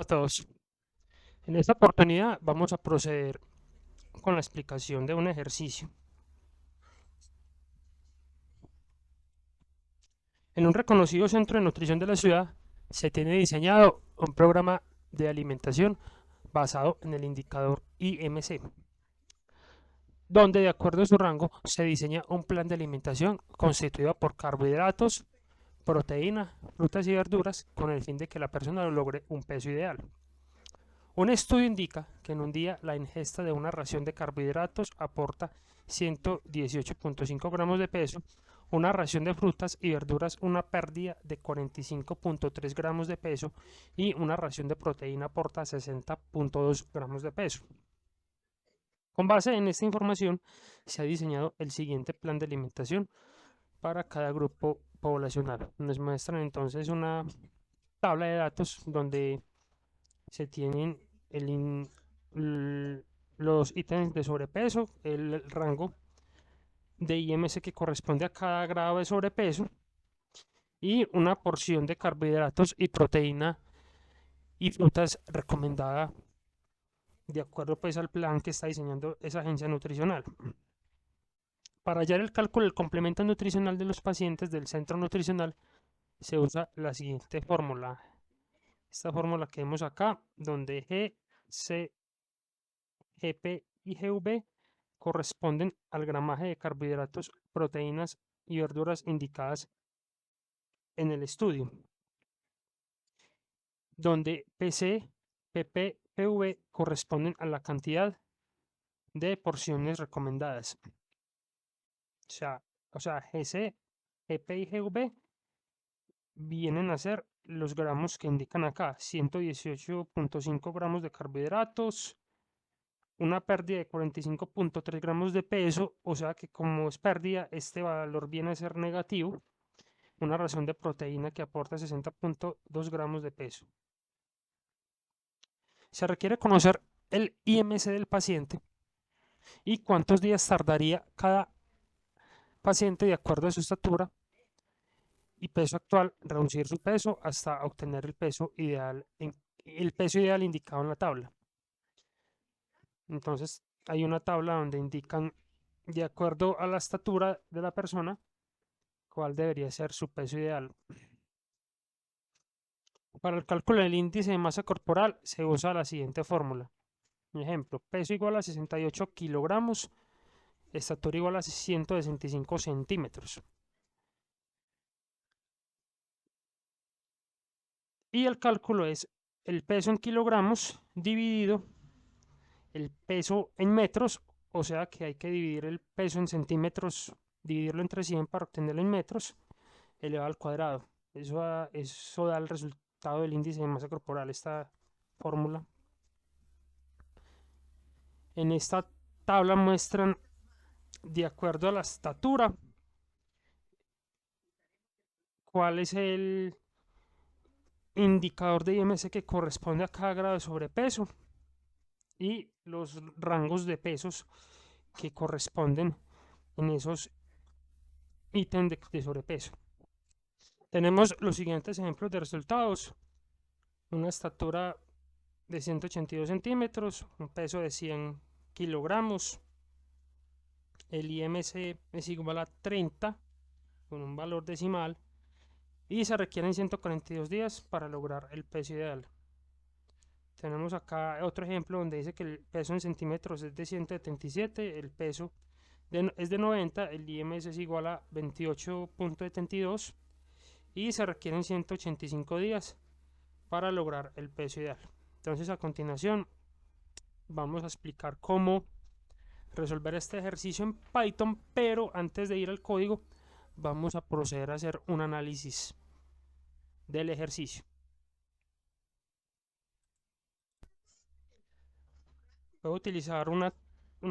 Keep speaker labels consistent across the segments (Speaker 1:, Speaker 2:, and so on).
Speaker 1: a todos. En esta oportunidad vamos a proceder con la explicación de un ejercicio. En un reconocido centro de nutrición de la ciudad se tiene diseñado un programa de alimentación basado en el indicador IMC, donde de acuerdo a su rango se diseña un plan de alimentación constituido por carbohidratos, proteína, frutas y verduras con el fin de que la persona logre un peso ideal. Un estudio indica que en un día la ingesta de una ración de carbohidratos aporta 118.5 gramos de peso, una ración de frutas y verduras una pérdida de 45.3 gramos de peso y una ración de proteína aporta 60.2 gramos de peso. Con base en esta información se ha diseñado el siguiente plan de alimentación para cada grupo poblacional. Nos muestran entonces una tabla de datos donde se tienen el los ítems de sobrepeso, el rango de IMC que corresponde a cada grado de sobrepeso y una porción de carbohidratos y proteína y frutas recomendada de acuerdo pues al plan que está diseñando esa agencia nutricional. Para hallar el cálculo del complemento nutricional de los pacientes del centro nutricional se usa la siguiente fórmula. Esta fórmula que vemos acá, donde G, C, GP y GV corresponden al gramaje de carbohidratos, proteínas y verduras indicadas en el estudio, donde PC, PP, PV corresponden a la cantidad de porciones recomendadas. O sea, GC, GP y GV vienen a ser los gramos que indican acá, 118.5 gramos de carbohidratos, una pérdida de 45.3 gramos de peso, o sea que como es pérdida, este valor viene a ser negativo, una ración de proteína que aporta 60.2 gramos de peso. Se requiere conocer el IMC del paciente y cuántos días tardaría cada paciente de acuerdo a su estatura y peso actual reducir su peso hasta obtener el peso ideal indicado en la tabla. Entonces hay una tabla donde indican de acuerdo a la estatura de la persona cuál debería ser su peso ideal. Para el cálculo del índice de masa corporal se usa la siguiente fórmula. Por ejemplo, peso igual a 68 kilogramos, estatura igual a 165 centímetros. Y el cálculo es el peso en kilogramos dividido el peso en metros, o sea que hay que dividir el peso en centímetros, dividirlo entre 100 para obtenerlo en metros, elevado al cuadrado. Eso da el resultado del índice de masa corporal, esta fórmula. En esta tabla muestran, de acuerdo a la estatura, cuál es el indicador de IMC que corresponde a cada grado de sobrepeso y los rangos de pesos que corresponden en esos ítems de sobrepeso. Tenemos los siguientes ejemplos de resultados. Una estatura de 182 centímetros, un peso de 100 kilogramos, el IMC es igual a 30 con un valor decimal y se requieren 142 días para lograr el peso ideal. Tenemos acá otro ejemplo donde dice que el peso en centímetros es de 177, el peso es de 90, el IMC es igual a 28.72 y se requieren 185 días para lograr el peso ideal. Entonces a continuación vamos a explicar cómo resolver este ejercicio en Python, pero antes de ir al código vamos a proceder a hacer un análisis del ejercicio. Voy a utilizar un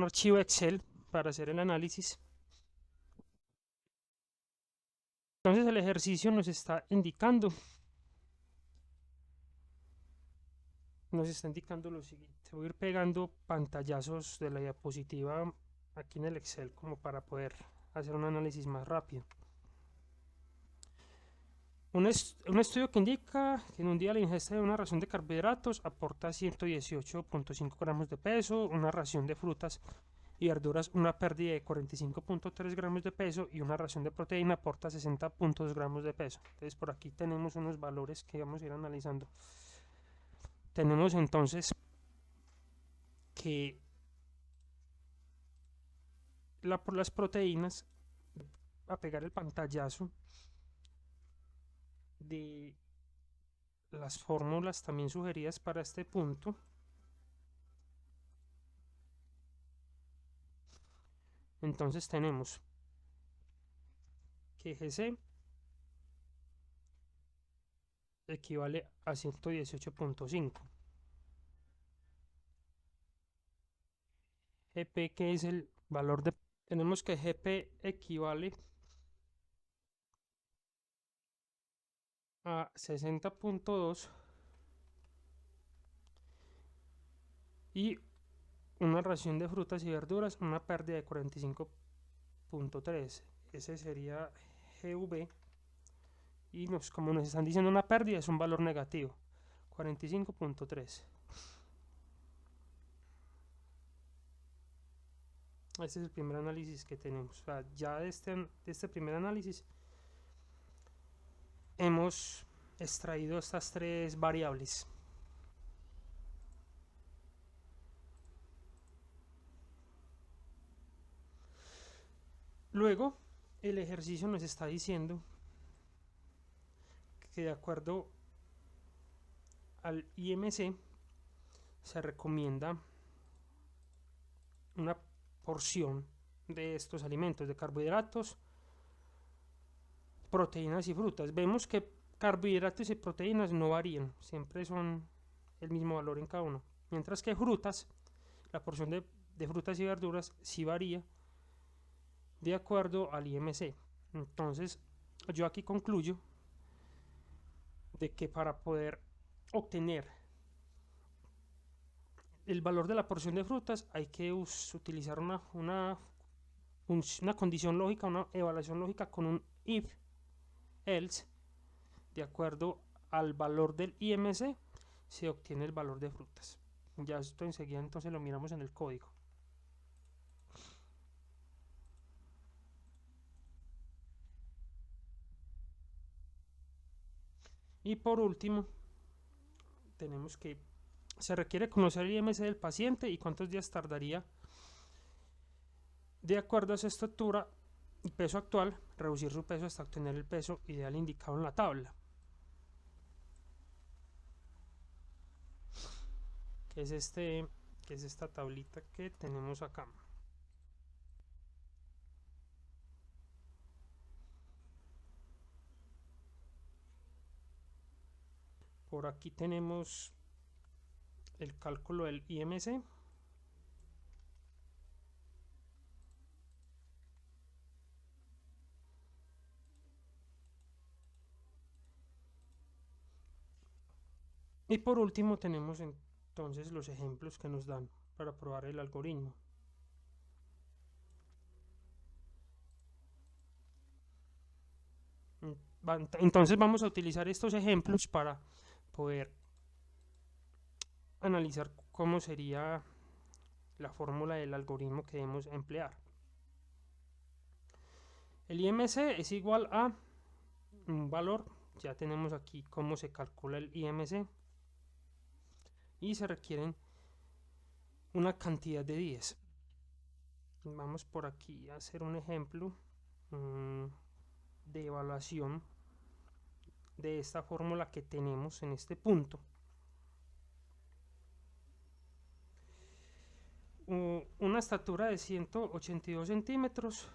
Speaker 1: archivo Excel para hacer el análisis. Entonces el ejercicio nos está indicando lo siguiente. Voy a ir pegando pantallazos de la diapositiva aquí en el Excel como para poder hacer un análisis más rápido. Un estudio que indica que en un día la ingesta de una ración de carbohidratos aporta 118.5 gramos de peso, una ración de frutas y verduras una pérdida de 45.3 gramos de peso y una ración de proteína aporta 60.2 gramos de peso. Entonces por aquí tenemos unos valores que vamos a ir analizando. Tenemos entonces que por las proteínas, a pegar el pantallazo de las fórmulas también sugeridas para este punto. Entonces tenemos que GC equivale a 118.5. GP, que es el valor de... Tenemos que GP equivale a 60.2 y una ración de frutas y verduras, una pérdida de 45.3. Ese sería GV. Y como nos están diciendo una pérdida, es un valor negativo. 45.3. Este es el primer análisis que tenemos. O sea, ya de este primer análisis hemos extraído estas tres variables. Luego, el ejercicio nos está diciendo que de acuerdo al IMC se recomienda una porción de estos alimentos, de carbohidratos, proteínas y frutas. Vemos que carbohidratos y proteínas no varían, siempre son el mismo valor en cada uno. Mientras que frutas, la porción de frutas y verduras sí varía de acuerdo al IMC. Entonces, yo aquí concluyo de que para poder obtener el valor de la porción de frutas hay que utilizar una condición lógica, una evaluación lógica con un if else. De acuerdo al valor del IMC se obtiene el valor de frutas. Ya esto enseguida entonces lo miramos en el código. Y por último, tenemos que se requiere conocer el IMC del paciente y cuántos días tardaría, de acuerdo a su estructura y peso actual, reducir su peso hasta obtener el peso ideal indicado en la tabla, que es esta tablita que tenemos acá. Por aquí tenemos el cálculo del IMC. Y por último tenemos entonces los ejemplos que nos dan para probar el algoritmo. Entonces vamos a utilizar estos ejemplos para poder analizar cómo sería la fórmula del algoritmo que debemos emplear. El IMC es igual a un valor, ya tenemos aquí cómo se calcula el IMC, y se requieren una cantidad de días. Vamos por aquí a hacer un ejemplo de evaluación de esta fórmula que tenemos en este punto. Una estatura de 182 centímetros,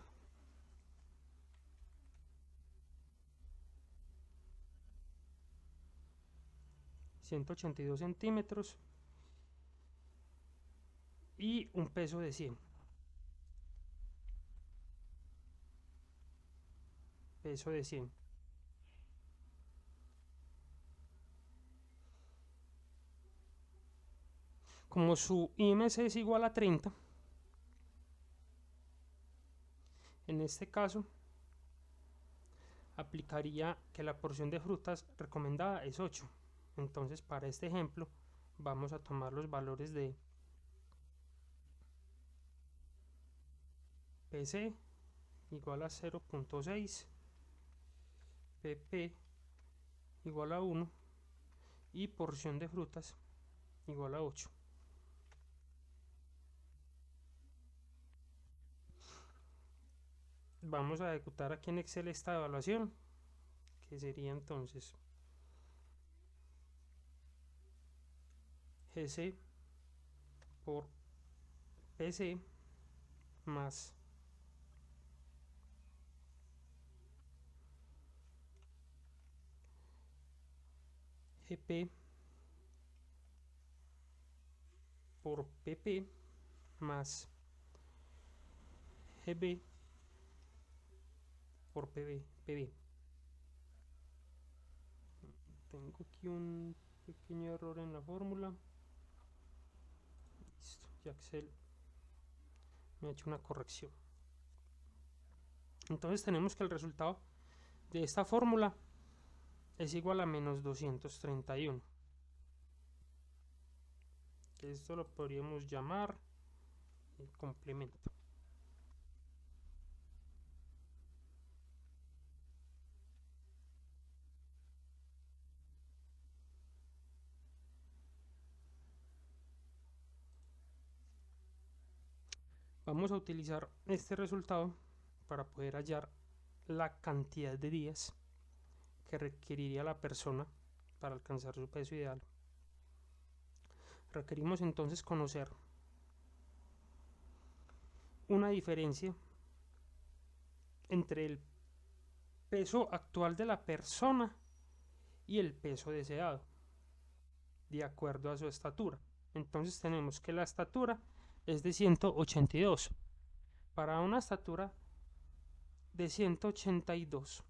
Speaker 1: y un peso de 100. Peso de 100. Como su IMC es igual a 30, en este caso aplicaría que la porción de frutas recomendada es 8. Entonces, para este ejemplo, vamos a tomar los valores de PC igual a 0.6, PP igual a 1 y porción de frutas igual a 8. Vamos a ejecutar aquí en Excel esta evaluación, que sería entonces GC por PC más GP por PP más GB por PB. Tengo aquí un pequeño error en la fórmula. Listo, ya Excel me ha hecho una corrección. Entonces tenemos que el resultado de esta fórmula es igual a menos 231. Esto lo podríamos llamar el complemento. Vamos a utilizar este resultado para poder hallar la cantidad de días que requeriría la persona para alcanzar su peso ideal. Requerimos entonces conocer una diferencia entre el peso actual de la persona y el peso deseado, de acuerdo a su estatura. Entonces tenemos que la estatura es de 182. Para una estatura de 182,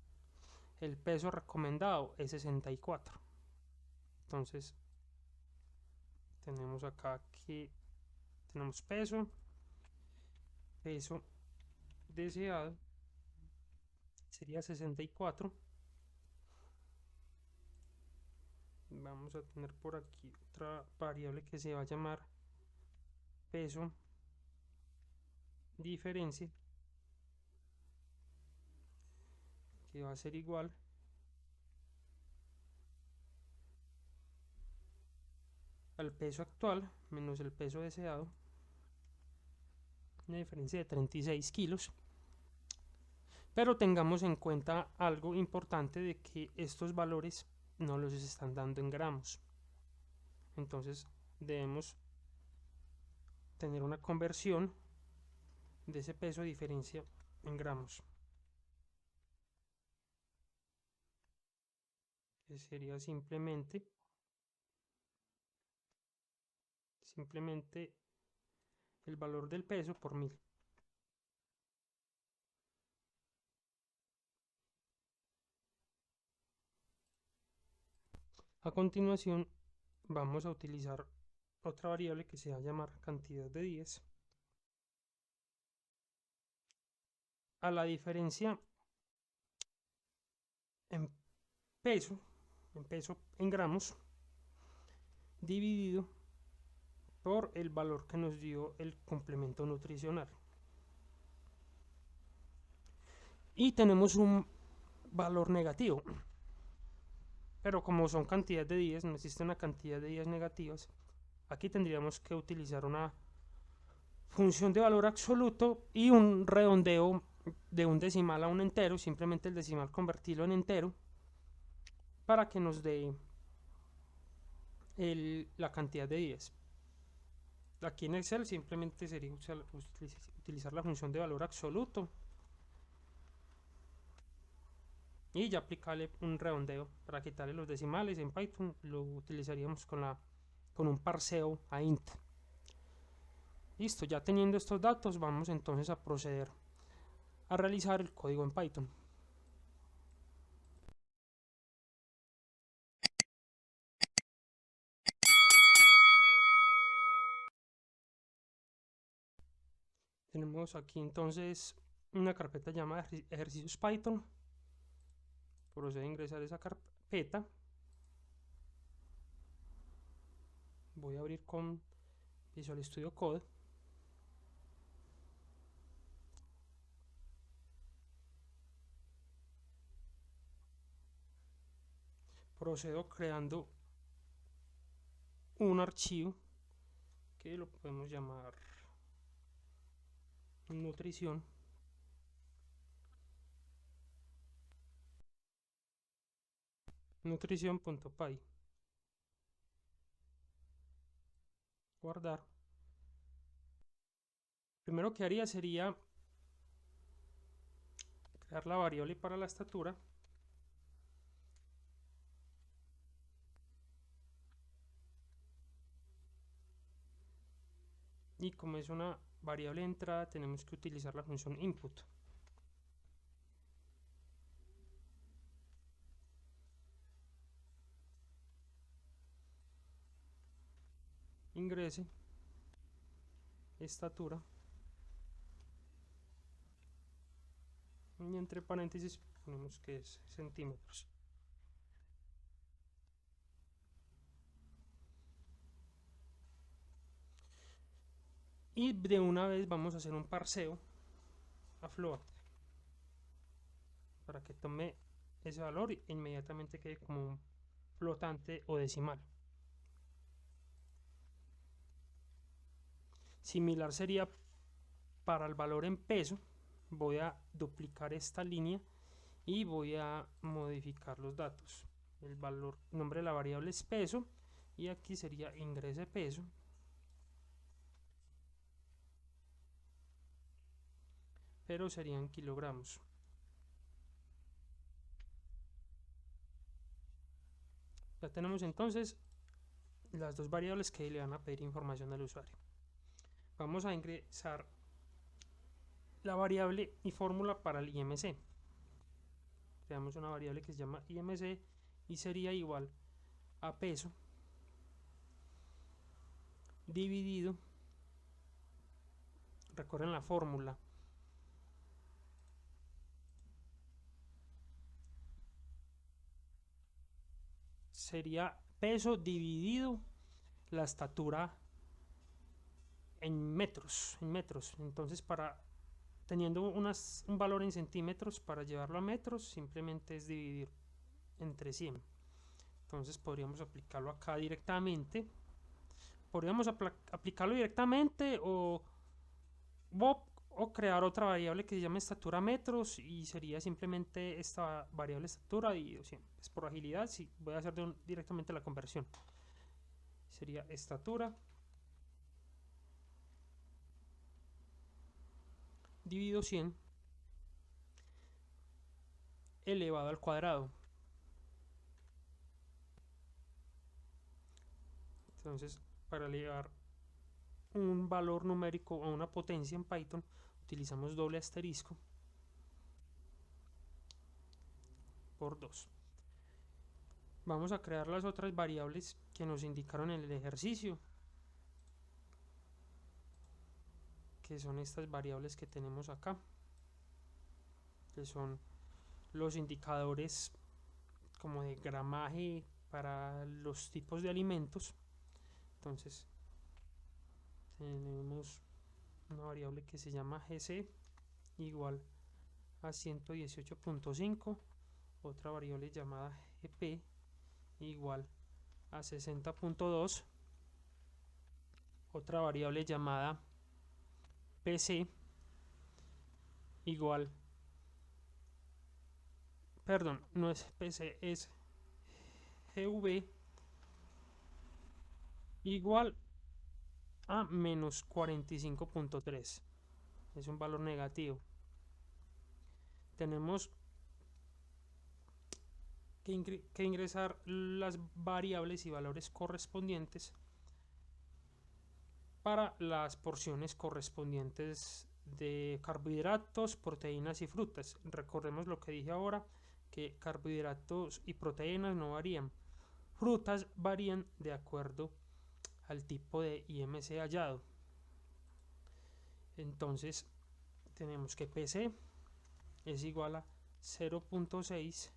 Speaker 1: el peso recomendado es 64. Entonces tenemos acá que tenemos peso deseado sería 64. Vamos a tener por aquí otra variable que se va a llamar peso diferencia, que va a ser igual al peso actual menos el peso deseado, una diferencia de 36 kilos. Pero tengamos en cuenta algo importante, de que estos valores no los están dando en gramos. Entonces debemos tener una conversión de ese peso diferencia en gramos, que sería simplemente el valor del peso por 1000. A continuación vamos a utilizar otra variable que se va a llamar cantidad de días. A la diferencia en peso, en gramos, dividido por el valor que nos dio el complemento nutricional. Y tenemos un valor negativo, pero como son cantidad de días, no existe una cantidad de días negativas. Aquí tendríamos que utilizar una función de valor absoluto y un redondeo de un decimal a un entero, simplemente el decimal convertirlo en entero para que nos dé la cantidad de días. Aquí en Excel simplemente sería utilizar la función de valor absoluto y ya aplicarle un redondeo para quitarle los decimales. En Python lo utilizaríamos con un parseo a int. Listo, ya teniendo estos datos, vamos entonces a proceder a realizar el código en Python. Tenemos aquí entonces una carpeta llamada ejercicios Python. Procedo a ingresar esa carpeta. Voy a abrir con Visual Studio Code. Procedo creando un archivo que lo podemos llamar nutrición. Nutrición.py. Guardar. Primero que haría sería crear la variable para la estatura. Y como es una variable de entrada, tenemos que utilizar la función input. Ingrese estatura y entre paréntesis ponemos que es centímetros. Y de una vez vamos a hacer un parseo a float para que tome ese valor e inmediatamente quede como un flotante o decimal. Similar sería para el valor en peso. Voy a duplicar esta línea y voy a modificar los datos. El valor, nombre de la variable es peso y aquí sería ingrese peso, pero serían kilogramos. Ya tenemos entonces las dos variables que le van a pedir información al usuario. Vamos a ingresar la variable y fórmula para el IMC. Creamos una variable que se llama IMC y sería igual a peso dividido, recuerden la fórmula, sería peso dividido la estatura en metros, entonces teniendo un valor en centímetros, para llevarlo a metros simplemente es dividir entre 100. Entonces podríamos aplicarlo acá directamente, o crear otra variable que se llame estatura metros y sería simplemente esta variable estatura dividido 100. Es por agilidad, si voy a hacer directamente la conversión, sería estatura dividido 100 elevado al cuadrado. Entonces, para elevar un valor numérico a una potencia en Python, utilizamos doble asterisco por 2. Vamos a crear las otras variables que nos indicaron en el ejercicio, que son estas variables que tenemos acá, que son los indicadores como de gramaje para los tipos de alimentos. Entonces tenemos una variable que se llama gc igual a 118.5, otra variable llamada gp igual a 60.2, otra variable llamada pc igual, perdón, no es pc, es gv igual a menos 45.3, es un valor negativo. Tenemos que ingresar las variables y valores correspondientes para las porciones correspondientes de carbohidratos, proteínas y frutas. Recordemos lo que dije ahora, que carbohidratos y proteínas no varían. Frutas varían de acuerdo al tipo de IMC hallado. Entonces tenemos que PC es igual a 0.6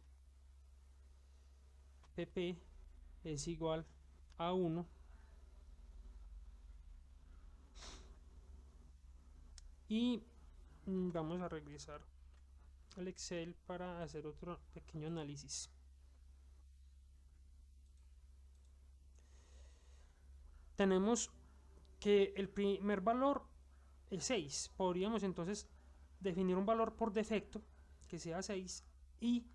Speaker 1: pp es igual a 1 y vamos a regresar al Excel para hacer otro pequeño análisis. Tenemos que el primer valor es 6. Podríamos entonces definir un valor por defecto que sea 6 y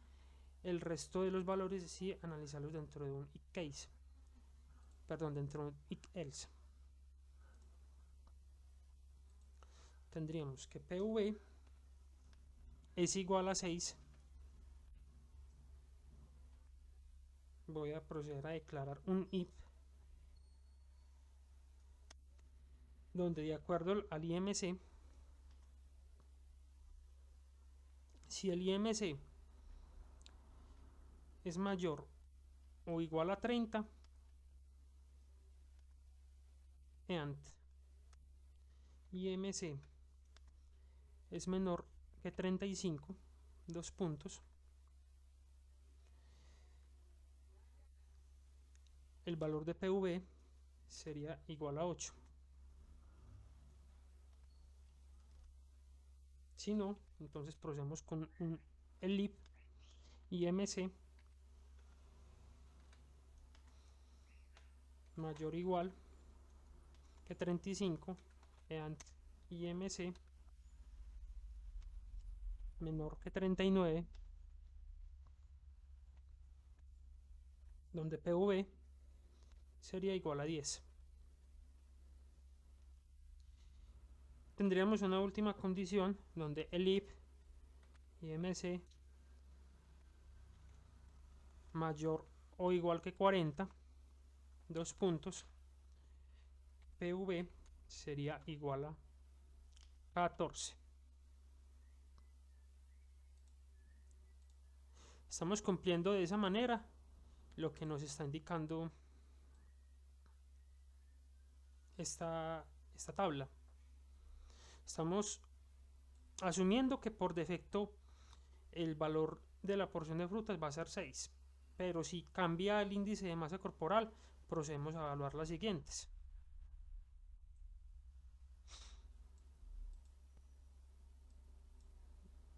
Speaker 1: el resto de los valores sí analizarlos dentro de un if case, perdón, dentro de un if else. Tendríamos que PV es igual a 6. Voy a proceder a declarar un if donde, de acuerdo al IMC, si el IMC es mayor o igual a 30, and IMC es menor que 35, dos puntos, el valor de PV sería igual a 8. Si no, entonces procedemos con el if IMC mayor o igual que 35 and IMC menor que 39, donde PV sería igual a 10. Tendríamos una última condición donde el if IMC mayor o igual que 40, dos puntos, PV sería igual a 14. Estamos cumpliendo de esa manera lo que nos está indicando esta tabla. Estamos asumiendo que por defecto el valor de la porción de frutas va a ser 6, pero si cambia el índice de masa corporal, procedemos a evaluar las siguientes.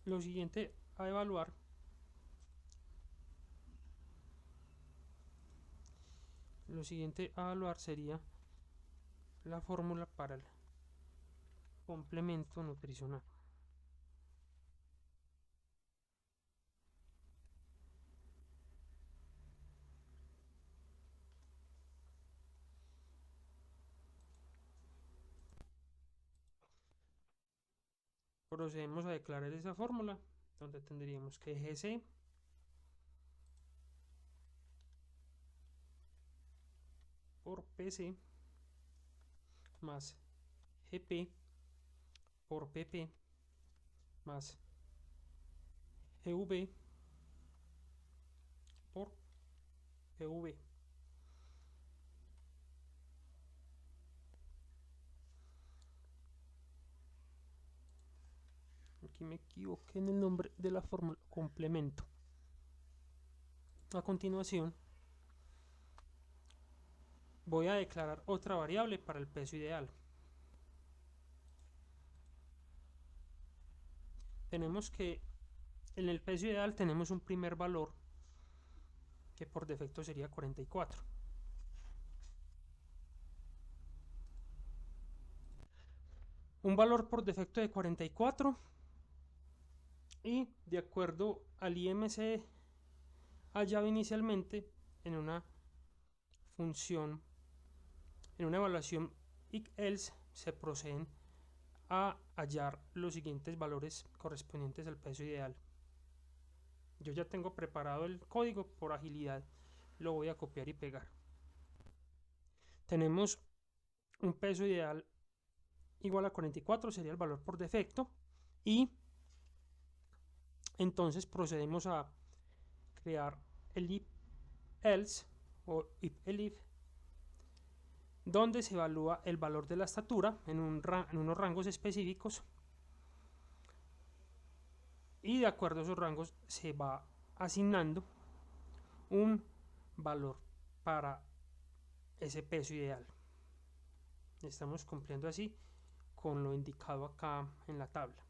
Speaker 1: Lo siguiente a evaluar sería la fórmula para el complemento nutricional. Procedemos a declarar esa fórmula, donde tendríamos que GC por PC más GP por PP más GV por PV. Aquí me equivoqué en el nombre de la fórmula, complemento. A continuación voy a declarar otra variable para el peso ideal. Tenemos que en el peso ideal tenemos un primer valor que por defecto sería 44. Un valor por defecto de 44 y de acuerdo al IMC hallado inicialmente en una función, en una evaluación if else, se proceden a hallar los siguientes valores correspondientes al peso ideal. Yo ya tengo preparado el código, por agilidad lo voy a copiar y pegar. Tenemos un peso ideal igual a 44, sería el valor por defecto, y entonces procedemos a crear el if else o if elif, donde se evalúa el valor de la estatura en unos rangos específicos, y de acuerdo a esos rangos se va asignando un valor para ese peso ideal. Estamos cumpliendo así con lo indicado acá en la tabla.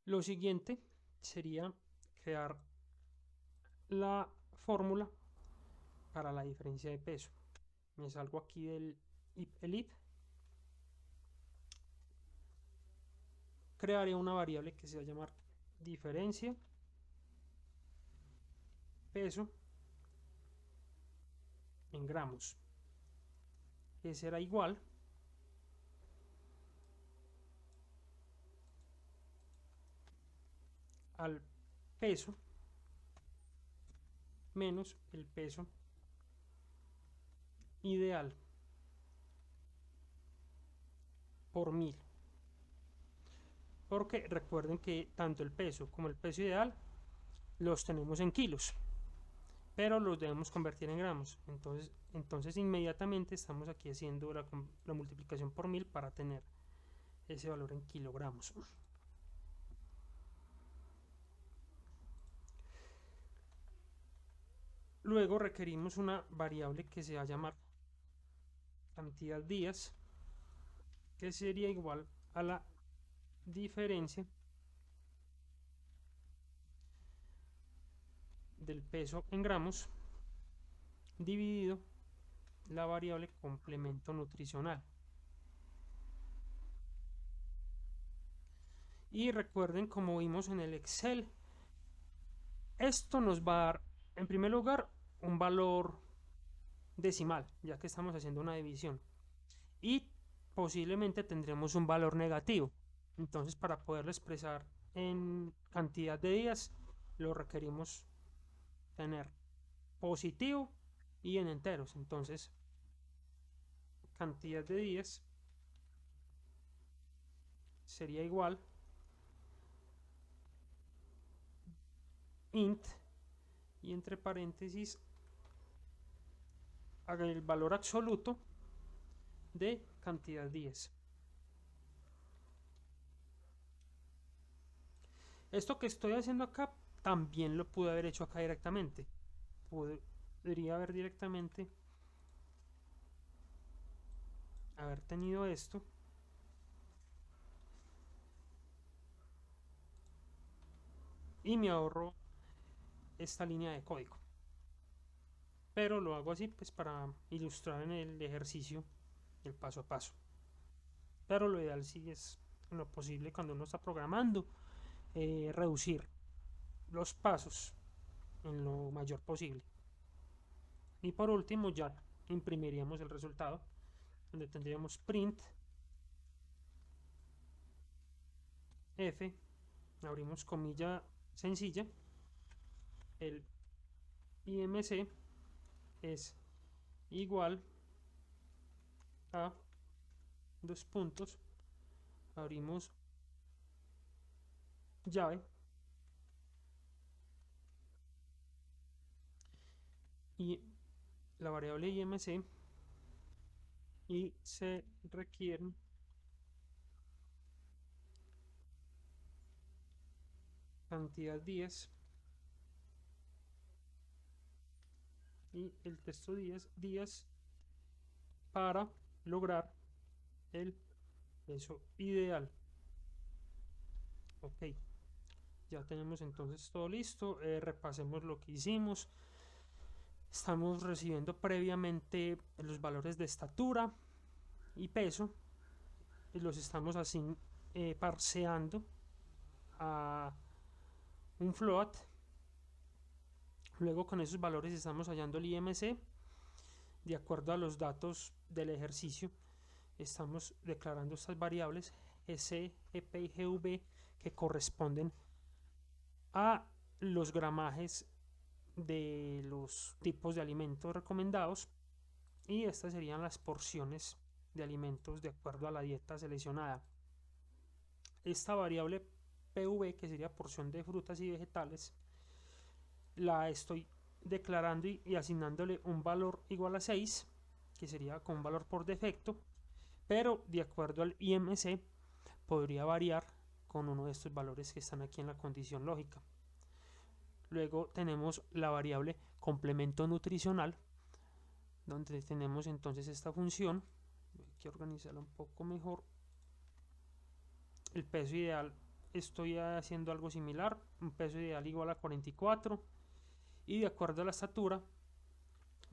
Speaker 1: Lo siguiente sería crear la fórmula para la diferencia de peso. Me salgo aquí del elif, crearé una variable que se va a llamar diferencia peso en gramos, que será igual al peso menos el peso ideal por 1000, porque recuerden que tanto el peso como el peso ideal los tenemos en kilos, pero los debemos convertir en gramos. Entonces inmediatamente estamos aquí haciendo la multiplicación por 1000 para tener ese valor en kilogramos. Luego requerimos una variable que se va a llamar cantidad días, que sería igual a la diferencia del peso en gramos dividido la variable complemento nutricional. Y recuerden, como vimos en el Excel, esto nos va a dar en primer lugar un valor decimal, ya que estamos haciendo una división, y posiblemente tendremos un valor negativo. Entonces, para poderlo expresar en cantidad de días, lo requerimos tener positivo y en enteros. Entonces, cantidad de días sería igual int, y entre paréntesis haga el valor absoluto de cantidad 10. Esto que estoy haciendo acá también lo pude haber hecho acá directamente. Podría haber directamente haber tenido esto y me ahorro esta línea de código, pero lo hago así pues para ilustrar en el ejercicio el paso a paso. Pero lo ideal sí es, en lo posible, cuando uno está programando, reducir los pasos en lo mayor posible. Y por último ya imprimiríamos el resultado, donde tendríamos print f, abrimos comilla sencilla, el IMC es igual a dos puntos, abrimos llave y la variable IMC, y se requieren cantidad 10 y el texto días para lograr el peso ideal. Ok, ya tenemos entonces todo listo. Repasemos lo que hicimos. Estamos recibiendo previamente los valores de estatura y peso y los estamos así parseando a un float. Luego con esos valores estamos hallando el IMC de acuerdo a los datos del ejercicio. Estamos declarando estas variables S, EP y GV que corresponden a los gramajes de los tipos de alimentos recomendados, y estas serían las porciones de alimentos de acuerdo a la dieta seleccionada. Esta variable PV, que sería porción de frutas y vegetales, la estoy declarando y asignándole un valor igual a 6, que sería con un valor por defecto, pero de acuerdo al IMC podría variar con uno de estos valores que están aquí en la condición lógica. Luego tenemos la variable complemento nutricional, donde tenemos entonces esta función. Hay que organizarla un poco mejor. El peso ideal, estoy haciendo algo similar, un peso ideal igual a 44, y de acuerdo a la estatura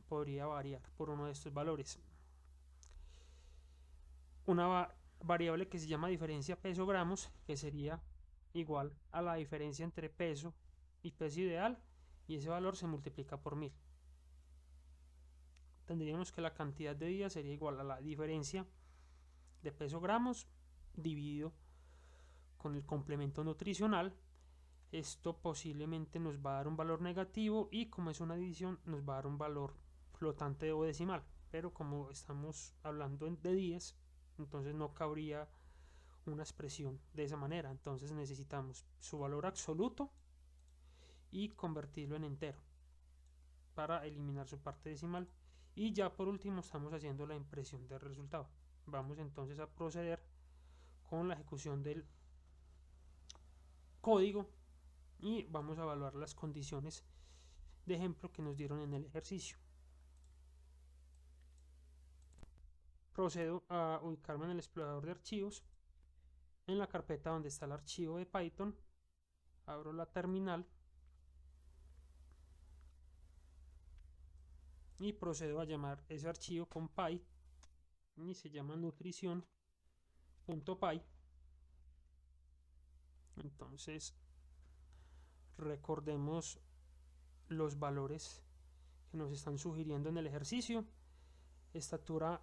Speaker 1: podría variar por uno de estos valores. Una variable que se llama diferencia peso-gramos, que sería igual a la diferencia entre peso y peso ideal, y ese valor se multiplica por 1000. Tendríamos que la cantidad de días sería igual a la diferencia de peso-gramos dividido con el complemento nutricional. Esto posiblemente nos va a dar un valor negativo, y como es una división nos va a dar un valor flotante o decimal, pero como estamos hablando de 10, entonces no cabría una expresión de esa manera. Entonces necesitamos su valor absoluto y convertirlo en entero para eliminar su parte decimal, y ya por último estamos haciendo la impresión del resultado. Vamos entonces a proceder con la ejecución del código y vamos a evaluar las condiciones de ejemplo que nos dieron en el ejercicio. Procedo a ubicarme en el explorador de archivos, en la carpeta donde está el archivo de Python. Abro la terminal y procedo a llamar ese archivo con py, y se llama nutrición.py. Entonces recordemos los valores que nos están sugiriendo en el ejercicio. Estatura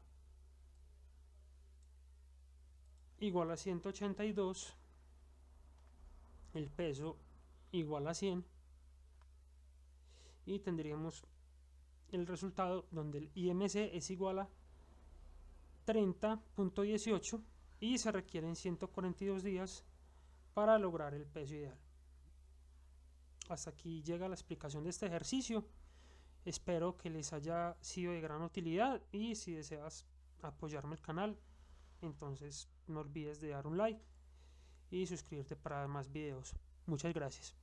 Speaker 1: igual a 182, el peso igual a 100, y tendríamos el resultado donde el IMC es igual a 30.18 y se requieren 142 días para lograr el peso ideal. Hasta aquí llega la explicación de este ejercicio. Espero que les haya sido de gran utilidad, y si deseas apoyarme el canal, entonces no olvides de dar un like y suscribirte para más videos. Muchas gracias.